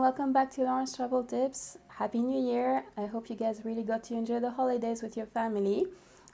welcome back to Lauren's Travel Tips. Happy New Year! I hope you guys really got to enjoy the holidays with your family.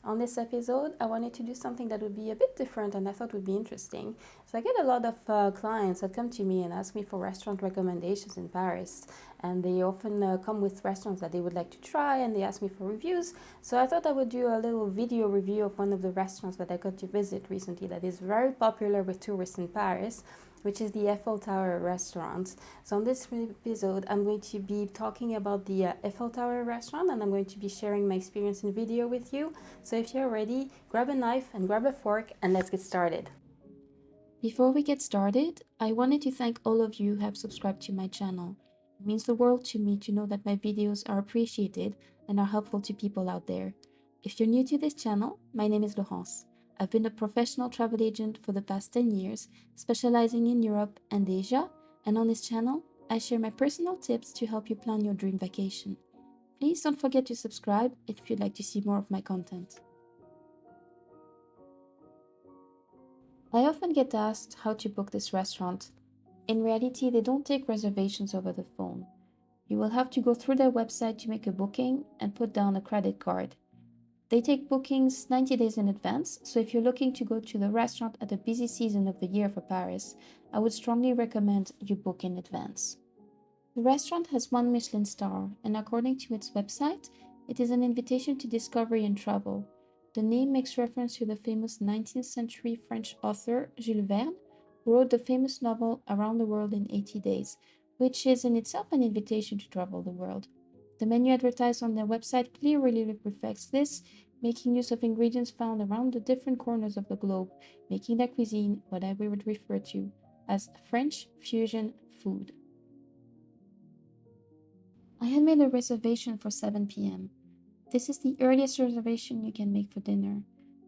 On this episode, I wanted to do something that would be a bit different and I thought would be interesting. So I get a lot of clients that come to me and ask me for restaurant recommendations in Paris. And they often come with restaurants that they would like to try and they ask me for reviews. So I thought I would do a little video review of one of the restaurants that I got to visit recently that is very popular with tourists in Paris, which is the Eiffel Tower Restaurant. So on this episode, I'm going to be talking about the Eiffel Tower Restaurant and I'm going to be sharing my experience in video with you. So if you're ready, grab a knife and grab a fork and let's get started. Before we get started, I wanted to thank all of you who have subscribed to my channel. It means the world to me to know that my videos are appreciated and are helpful to people out there. If you're new to this channel, my name is Laurence. I've been a professional travel agent for the past 10 years, specializing in Europe and Asia, and on this channel, I share my personal tips to help you plan your dream vacation. Please don't forget to subscribe if you'd like to see more of my content. I often get asked how to book this restaurant. In reality, they don't take reservations over the phone. You will have to go through their website to make a booking and put down a credit card. They take bookings 90 days in advance, so if you're looking to go to the restaurant at a busy season of the year for Paris, I would strongly recommend you book in advance. The restaurant has 1 Michelin star, and according to its website, it is an invitation to discovery and travel. The name makes reference to the famous 19th century French author Jules Verne, who wrote the famous novel Around the World in 80 Days, which is in itself an invitation to travel the world. The menu advertised on their website clearly reflects this, making use of ingredients found around the different corners of the globe, making their cuisine what I would refer to as French fusion food. I had made a reservation for 7 p.m. This is the earliest reservation you can make for dinner.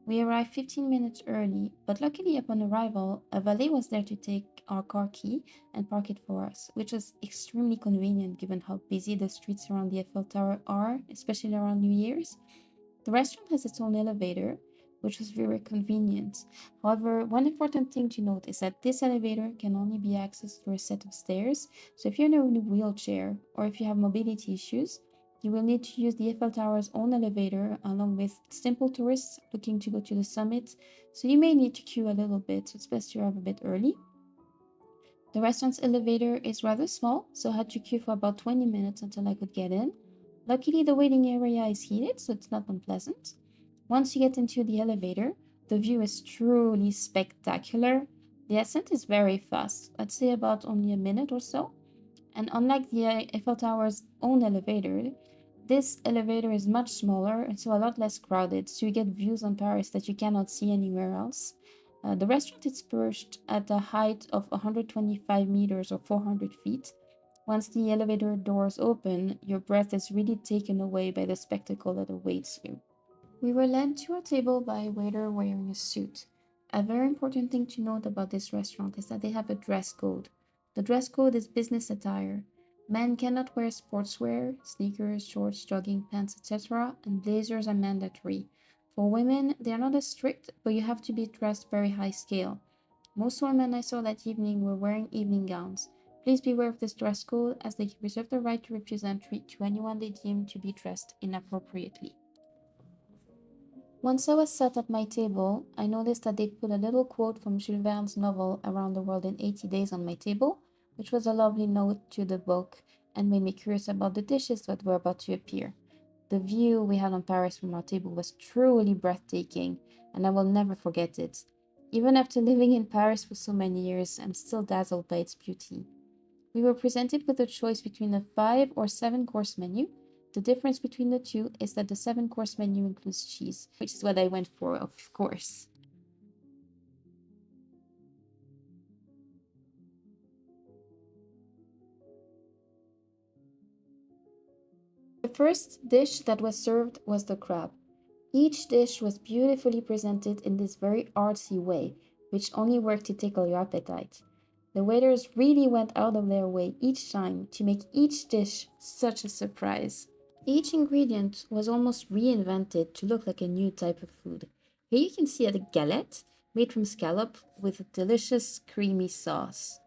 We arrived 15 minutes early, but luckily upon arrival, a valet was there to take our car key and park it for us, which was extremely convenient given how busy the streets around the Eiffel Tower are, especially around New Year's. The restaurant has its own elevator, which was very convenient. However, one important thing to note is that this elevator can only be accessed through a set of stairs, so if you're in a wheelchair or if you have mobility issues, you will need to use the Eiffel Tower's own elevator along with simple tourists looking to go to the summit, so you may need to queue a little bit, so it's best to arrive a bit early. The restaurant's elevator is rather small, so I had to queue for about 20 minutes until I could get in. Luckily, the waiting area is heated, so it's not unpleasant. Once you get into the elevator, the view is truly spectacular. The ascent is very fast, I'd say about only a minute or so. And unlike the Eiffel Tower's own elevator, this elevator is much smaller and so a lot less crowded, so you get views on Paris that you cannot see anywhere else. The restaurant is perched at a height of 125 meters or 400 feet. Once the elevator doors open, your breath is really taken away by the spectacle that awaits you. We were led to our table by a waiter wearing a suit. A very important thing to note about this restaurant is that they have a dress code. The dress code is business attire. Men cannot wear sportswear, sneakers, shorts, jogging pants, etc., and blazers are mandatory. For women, they are not as strict, but you have to be dressed very high scale. Most women I saw that evening were wearing evening gowns. Please beware of this dress code as they reserve the right to refuse entry to anyone they deem to be dressed inappropriately. Once I was sat at my table, I noticed that they put a little quote from Jules Verne's novel Around the World in 80 Days on my table, which was a lovely note to the book and made me curious about the dishes that were about to appear. The view we had on Paris from our table was truly breathtaking, and I will never forget it. Even after living in Paris for so many years, I'm still dazzled by its beauty. We were presented with a choice between a 5 or 7 course menu. The difference between the two is that the 7 course menu includes cheese, which is what I went for, of course. The first dish that was served was the crab. Each dish was beautifully presented in this very artsy way, which only worked to tickle your appetite. The waiters really went out of their way each time to make each dish such a surprise. Each ingredient was almost reinvented to look like a new type of food. Here you can see a galette made from scallop with a delicious creamy sauce.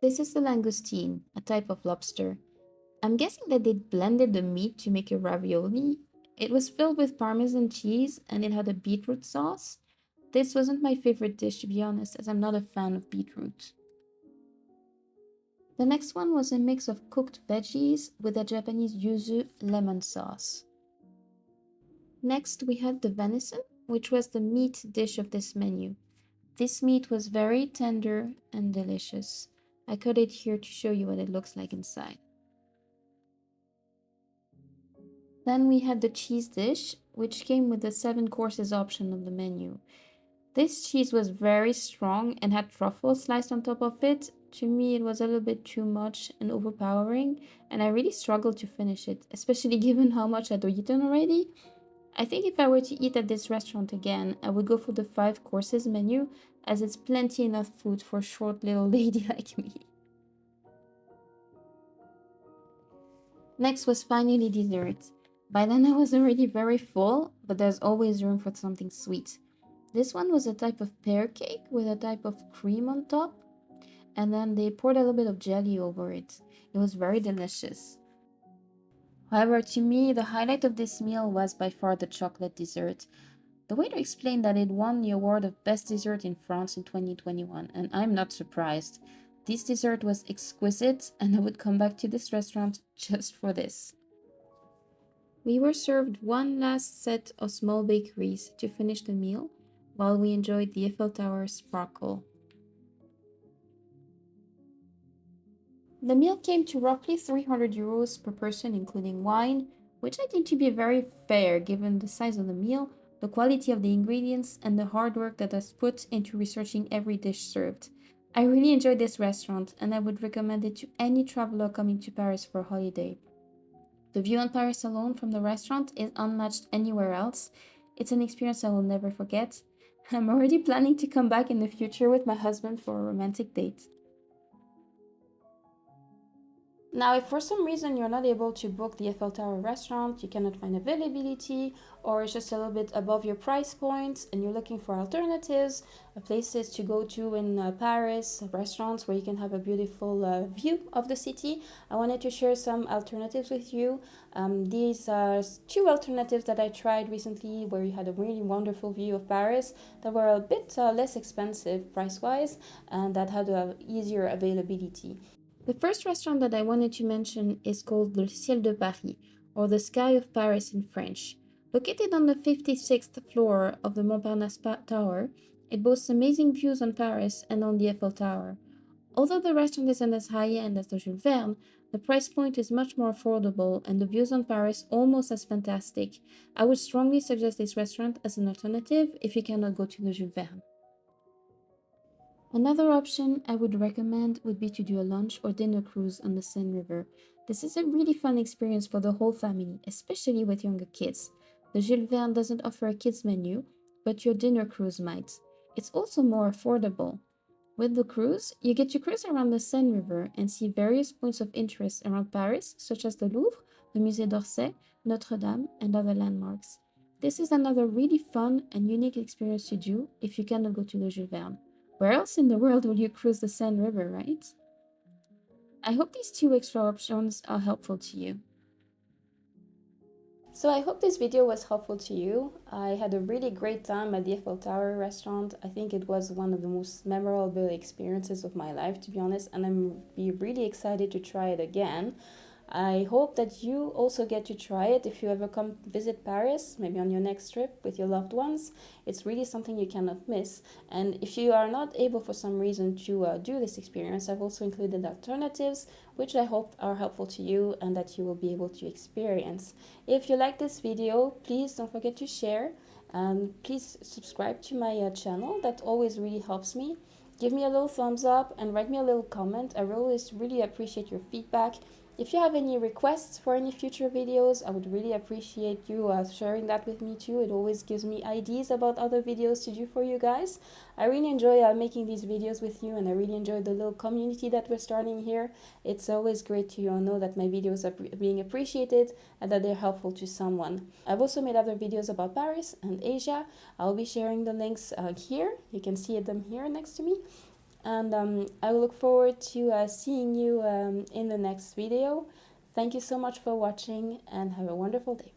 This is the langoustine, a type of lobster. I'm guessing that they blended the meat to make a ravioli. It was filled with Parmesan cheese and it had a beetroot sauce. This wasn't my favorite dish, to be honest, as I'm not a fan of beetroot. The next one was a mix of cooked veggies with a Japanese yuzu lemon sauce. Next, we had the venison, which was the meat dish of this menu. This meat was very tender and delicious. I cut it here to show you what it looks like inside. Then we had the cheese dish, which came with the 7 courses option of the menu. This cheese was very strong and had truffles sliced on top of it. To me, it was a little bit too much and overpowering, and I really struggled to finish it, especially given how much I'd eaten already. I think if I were to eat at this restaurant again, I would go for the 5 courses menu, as it's plenty enough food for a short little lady like me. Next was finally dessert. By then I was already very full, but there's always room for something sweet. This one was a type of pear cake with a type of cream on top, and then they poured a little bit of jelly over it. It was very delicious. However, to me, the highlight of this meal was by far the chocolate dessert. The waiter explained that it won the award of Best Dessert in France in 2021, and I'm not surprised. This dessert was exquisite, and I would come back to this restaurant just for this. We were served one last set of small bakeries to finish the meal, while we enjoyed the Eiffel Tower sparkle. The meal came to roughly 300 euros per person, including wine, which I think to be very fair given the size of the meal, the quality of the ingredients, and the hard work that was put into researching every dish served. I really enjoyed this restaurant, and I would recommend it to any traveler coming to Paris for a holiday. The view on Paris alone from the restaurant is unmatched anywhere else. It's an experience I will never forget. I'm already planning to come back in the future with my husband for a romantic date. Now, if for some reason you're not able to book the Eiffel Tower restaurant, you cannot find availability, or it's just a little bit above your price point, and you're looking for alternatives, places to go to in Paris, restaurants where you can have a beautiful view of the city, I wanted to share some alternatives with you. These are 2 alternatives that I tried recently where you had a really wonderful view of Paris that were a bit less expensive price-wise and that had easier availability. The first restaurant that I wanted to mention is called Le Ciel de Paris, or the Sky of Paris in French. Located on the 56th floor of the Montparnasse Tower, it boasts amazing views on Paris and on the Eiffel Tower. Although the restaurant isn't as high-end as the Jules Verne, the price point is much more affordable and the views on Paris almost as fantastic. I would strongly suggest this restaurant as an alternative if you cannot go to the Jules Verne. Another option I would recommend would be to do a lunch or dinner cruise on the Seine River. This is a really fun experience for the whole family, especially with younger kids. The Jules Verne doesn't offer a kids menu, but your dinner cruise might. It's also more affordable. With the cruise, you get to cruise around the Seine River and see various points of interest around Paris, such as the Louvre, the Musée d'Orsay, Notre Dame, and other landmarks. This is another really fun and unique experience to do if you cannot go to the Jules Verne. Where else in the world will you cruise the Seine River, right? I hope these 2 extra options are helpful to you. So I hope this video was helpful to you. I had a really great time at the Eiffel Tower restaurant. I think it was one of the most memorable experiences of my life, to be honest, and I'm really excited to try it again. I hope that you also get to try it if you ever come visit Paris, maybe on your next trip with your loved ones. It's really something you cannot miss. And if you are not able for some reason to do this experience, I've also included alternatives, which I hope are helpful to you and that you will be able to experience. If you like this video, please don't forget to share. Please subscribe to my channel. That always really helps me. Give me a little thumbs up and write me a little comment. I always really appreciate your feedback. If you have any requests for any future videos, I would really appreciate you sharing that with me too. It always gives me ideas about other videos to do for you guys. I really enjoy making these videos with you, and I really enjoy the little community that we're starting here. It's always great to know that my videos are being appreciated and that they're helpful to someone. I've also made other videos about Paris and Asia. I'll be sharing the links here. You can see them here next to me. and I will look forward to seeing you in the next video. Thank you so much for watching and have a wonderful day.